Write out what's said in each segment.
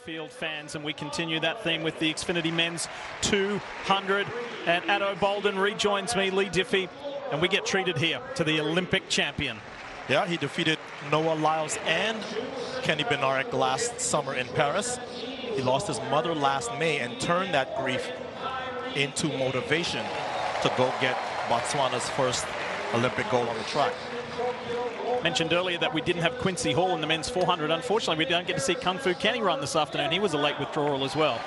Field fans, and we continue that theme with the Xfinity Men's 200. And Addo Bolden rejoins me, Lee Diffie, and we get treated here to the Olympic champion. Yeah, he defeated Noah Lyles and Kenny Bednarek last summer in Paris. He lost his mother last May and turned that grief into motivation to go get Botswana's first Olympic gold on the track. Mentioned earlier that we didn't have Quincy Hall in the men's 400. Unfortunately, we don't get to see Kung Fu Kenny run this afternoon. He was a late withdrawal as well.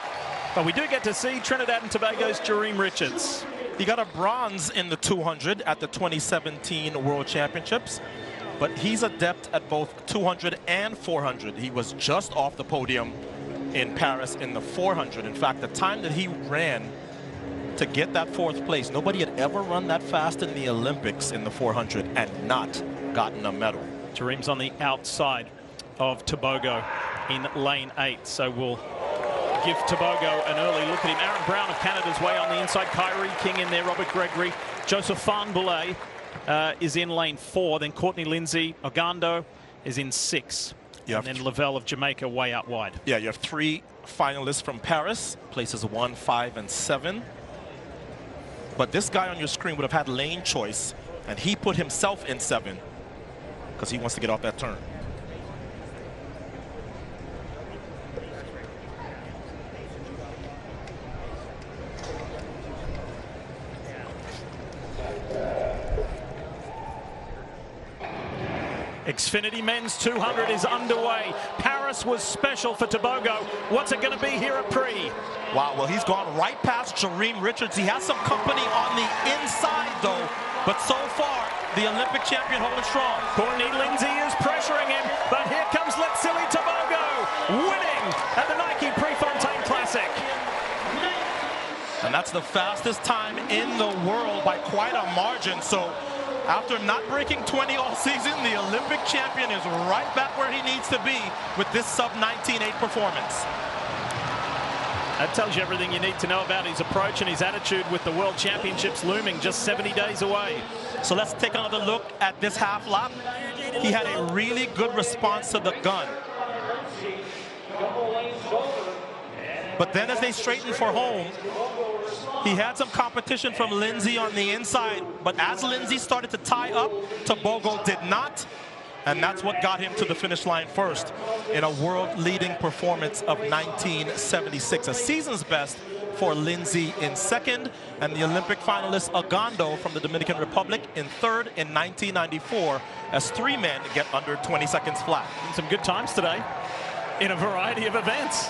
But we do get to see Trinidad and Tobago's Jareem Richards. He got a bronze in the 200 at the 2017 World Championships, but he's adept at both 200 and 400. He was just off the podium in Paris in the 400. In fact, the time that he ran to get that fourth place, nobody had ever run that fast in the Olympics in the 400 and not gotten a medal. Jareem's on the outside of Tebogo in lane 8, so we'll give Tebogo an early look at him. Aaron Brown of Canada's way on the inside. Kyrie King in there. Robert Gregory. Joseph Boulay is in lane 4. Then Courtney Lindsay. Ogando is in 6. And then Lavelle of Jamaica way out wide. Yeah, you have 3 finalists from Paris, places 1, 5, and 7. But this guy on your screen would have had lane choice, and he put himself in 7 because he wants to get off that turn. Xfinity Men's 200 is underway. Paris was special for Tebogo. What's it going to be here at Pre? Wow, well, he's gone right past Jareem Richards. He has some company on the inside, though. But so far, the Olympic champion holding strong. Courtney Lindsay is pressuring him, but here comes Letsile Tebogo, winning at the Nike Prefontaine Classic. And that's the fastest time in the world by quite a margin. So after not breaking 20 all season, the Olympic champion is right back where he needs to be with this sub-19.8 performance. That tells you everything you need to know about his approach and his attitude with the World Championships looming just 70 days away. So let's take another look at this half lap. He had a really good response to the gun. But then as they straightened for home, he had some competition from Lindsay on the inside. But as Lindsay started to tie up, Tebogo did not. And that's what got him to the finish line first in a world-leading performance of 1976. A season's best for Lindsay in 2nd, and the Olympic finalist Ogando from the Dominican Republic in 3rd in 1994, as 3 men get under 20 seconds flat. And some good times today in a variety of events.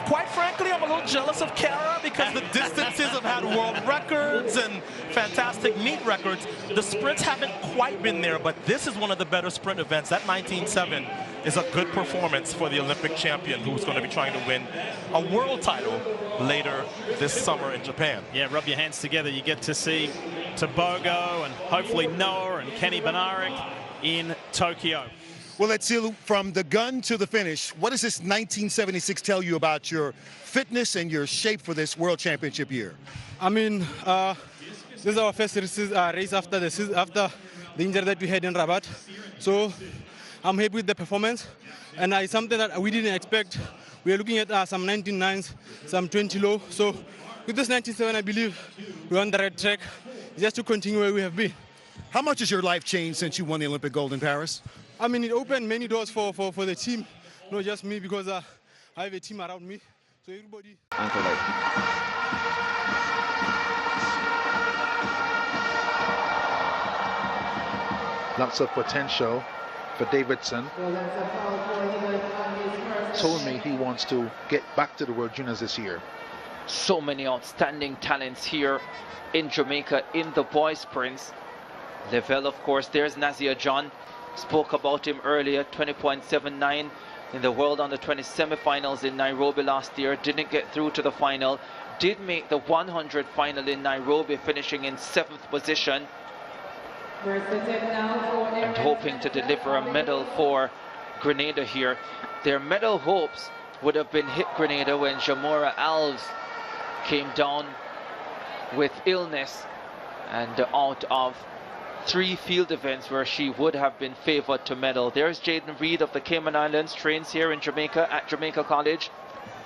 Quite frankly, I'm a little jealous of Cara because the distances have had world records and fantastic meet records. The sprints haven't quite been there, but this is one of the better sprint events. That 19.7 is a good performance for the Olympic champion who's going to be trying to win a world title later this summer in Japan. Yeah, rub your hands together. You get to see Tebogo and hopefully Noah and Kenny Bednarek in Tokyo. Well, Letsile, from the gun to the finish, what does this 1976 tell you about your fitness and your shape for this World Championship year? I mean, this is our first race after the injury that we had in Rabat. So I'm happy with the performance, and it's something that we didn't expect. We are looking at some 19.9s, some 20 low. So with this 19.7, I believe we're on the right track, just to continue where we have been. How much has your life changed since you won the Olympic gold in Paris? I mean, it opened many doors for the team, not just me, because I have a team around me. So everybody. Lots of potential for Davidson. Told me he wants to get back to the World Juniors this year. So many outstanding talents here in Jamaica in the boys sprints. Lavelle, of course, there's Nazir John. Spoke about him earlier, 20.79 in the World Under-20 semifinals in Nairobi last year. Didn't get through to the final. Did make the 100 final in Nairobi, finishing in 7th position. And hoping to deliver a medal for Grenada here. Their medal hopes would have been hit Grenada when Jamora Alves came down with illness and out of 3 field events where she would have been favored to medal. There's Jaden Reed of the Cayman Islands, trains here in Jamaica at Jamaica College.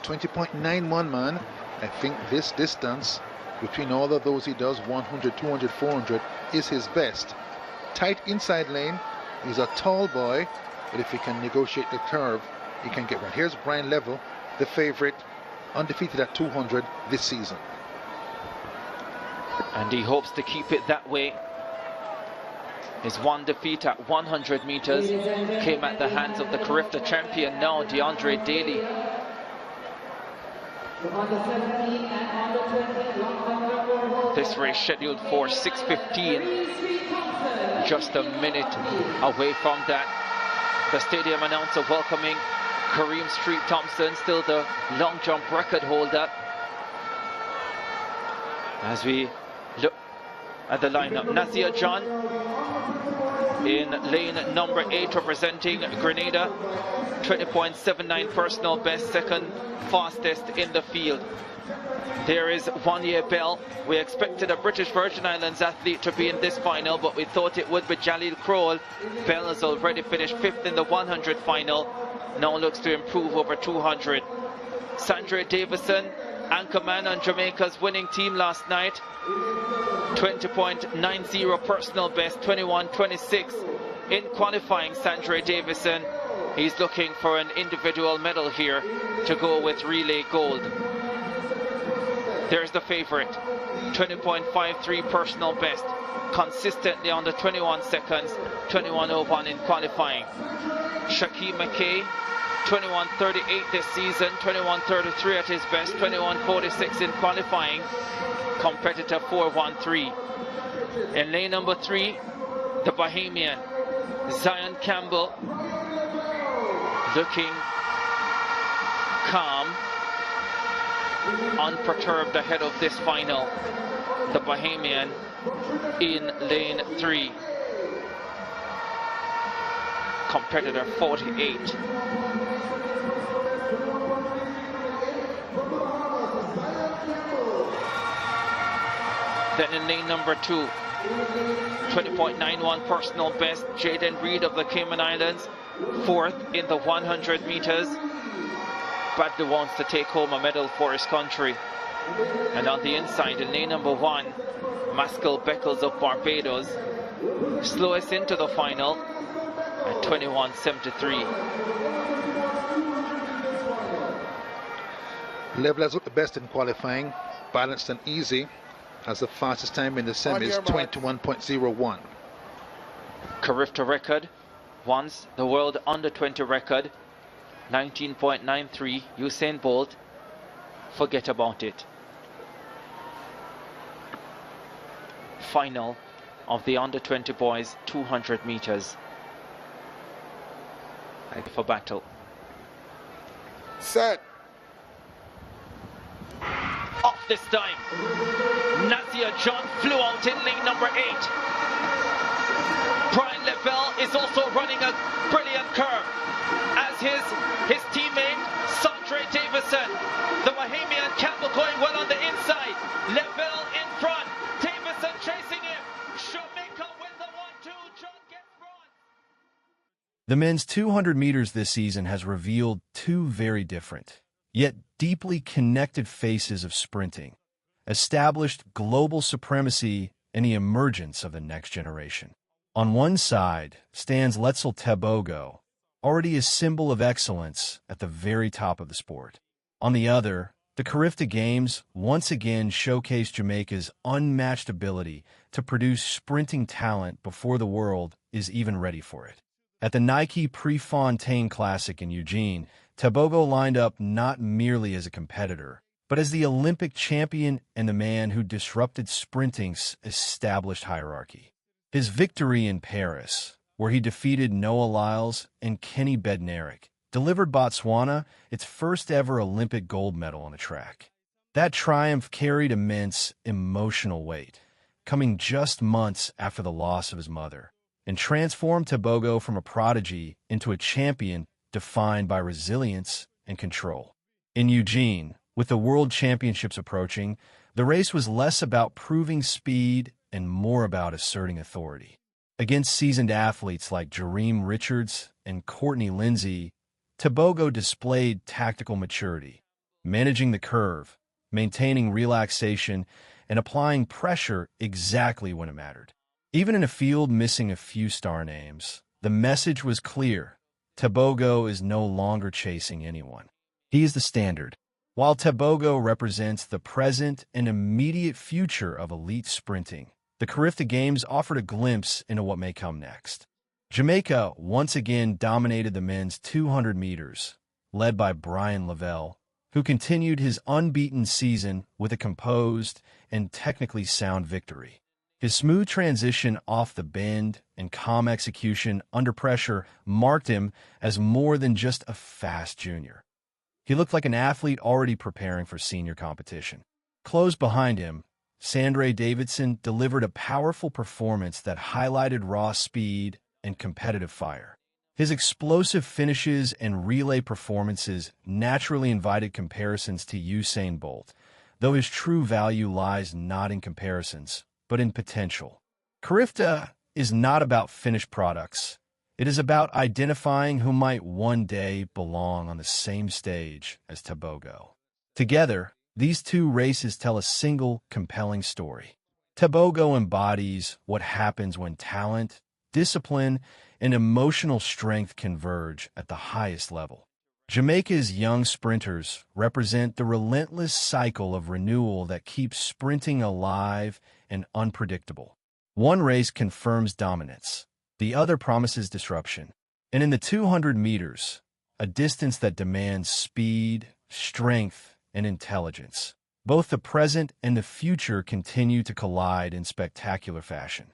20.91, man. I think this distance between all of those he does, 100, 200, 400, is his best. Tight inside lane. He's a tall boy, but if he can negotiate the curve, he can get one. Here's Brian Level, the favorite, undefeated at 200 this season. And he hopes to keep it that way. His one defeat at 100 meters came at the hands of the CARIFTA champion now, DeAndre Daly. This race scheduled for 6:15. Just a minute away from that. The stadium announcer welcoming Kareem Street Thompson, still the long jump record holder. As we look at the lineup, Nazia John in lane number 8 representing Grenada, 20.79 personal best, second fastest in the field. There is Wanya Bell. We expected a British Virgin Islands athlete to be in this final, but we thought it would be Jalil Kroll. Bell has already finished 5th in the 100 final, now looks to improve over 200. Sandra Davison, anchorman on Jamaica's winning team last night, 20.90 personal best, 21.26 in qualifying. Sandra Davison, he's looking for an individual medal here to go with relay gold. There's the favorite, 20.53 personal best, consistently under 21 seconds, 21.01 in qualifying. Shaquille McKay, 21.38 this season, 21.33 at his best, 21.46 in qualifying, competitor 4.13. In lane number 3, the Bahamian, Zion Campbell, looking calm, unperturbed ahead of this final. The Bahamian in lane 3, competitor 48. Then in lane number 2, 20.91 personal best, Jaden Reed of the Cayman Islands, 4th in the 100 meters. Badly wants to take home a medal for his country. And on the inside, in lane number 1, Maskell Beckles of Barbados, slowest into the final at 21.73. Level has looked the best in qualifying, balanced and easy, has the fastest time in the semis, 21.01. CARIFTA record, once the world under 20 record, 19.93. Usain Bolt, forget about it. Final of the under 20 boys 200 meters. For battle. Set. Off this time. Nazia John flew out in lane number 8. Brian Lavelle is also running a brilliant curve, as his teammate Sandra Davison. The Bahamian Campbell going well on the inside. Lavelle in front. Davison chasing him. Jamaica win the 1-2. John gets bronze. The men's 200 meters this season has revealed two very different, yet deeply connected faces of sprinting, established global supremacy and the emergence of the next generation. On one side stands Letsile Tebogo, already a symbol of excellence at the very top of the sport. On the other, the CARIFTA Games once again showcased Jamaica's unmatched ability to produce sprinting talent before the world is even ready for it. At the Nike Prefontaine Classic in Eugene, Tebogo lined up not merely as a competitor, but as the Olympic champion and the man who disrupted sprinting's established hierarchy. His victory in Paris, where he defeated Noah Lyles and Kenny Bednarek, delivered Botswana its first ever Olympic gold medal on the track. That triumph carried immense emotional weight, coming just months after the loss of his mother, and transformed Tebogo from a prodigy into a champion defined by resilience and control. In Eugene, with the World Championships approaching, the race was less about proving speed and more about asserting authority. Against seasoned athletes like Jareem Richards and Courtney Lindsay, Tebogo displayed tactical maturity, managing the curve, maintaining relaxation, and applying pressure exactly when it mattered. Even in a field missing a few star names, the message was clear. Tebogo is no longer chasing anyone. He is the standard. While Tebogo represents the present and immediate future of elite sprinting, the CARIFTA Games offered a glimpse into what may come next. Jamaica once again dominated the men's 200 meters, led by Brian Lavelle, who continued his unbeaten season with a composed and technically sound victory. His smooth transition off the bend and calm execution under pressure marked him as more than just a fast junior. He looked like an athlete already preparing for senior competition. Close behind him, Sandre Davidson delivered a powerful performance that highlighted raw speed and competitive fire. His explosive finishes and relay performances naturally invited comparisons to Usain Bolt, though his true value lies not in comparisons, but in potential. CARIFTA is not about finished products. It is about identifying who might one day belong on the same stage as Tebogo. Together, these two races tell a single compelling story. Tebogo embodies what happens when talent, discipline, and emotional strength converge at the highest level. Jamaica's young sprinters represent the relentless cycle of renewal that keeps sprinting alive and unpredictable. One race confirms dominance. The other promises disruption. And in the 200 meters, a distance that demands speed, strength, and intelligence, both the present and the future continue to collide in spectacular fashion.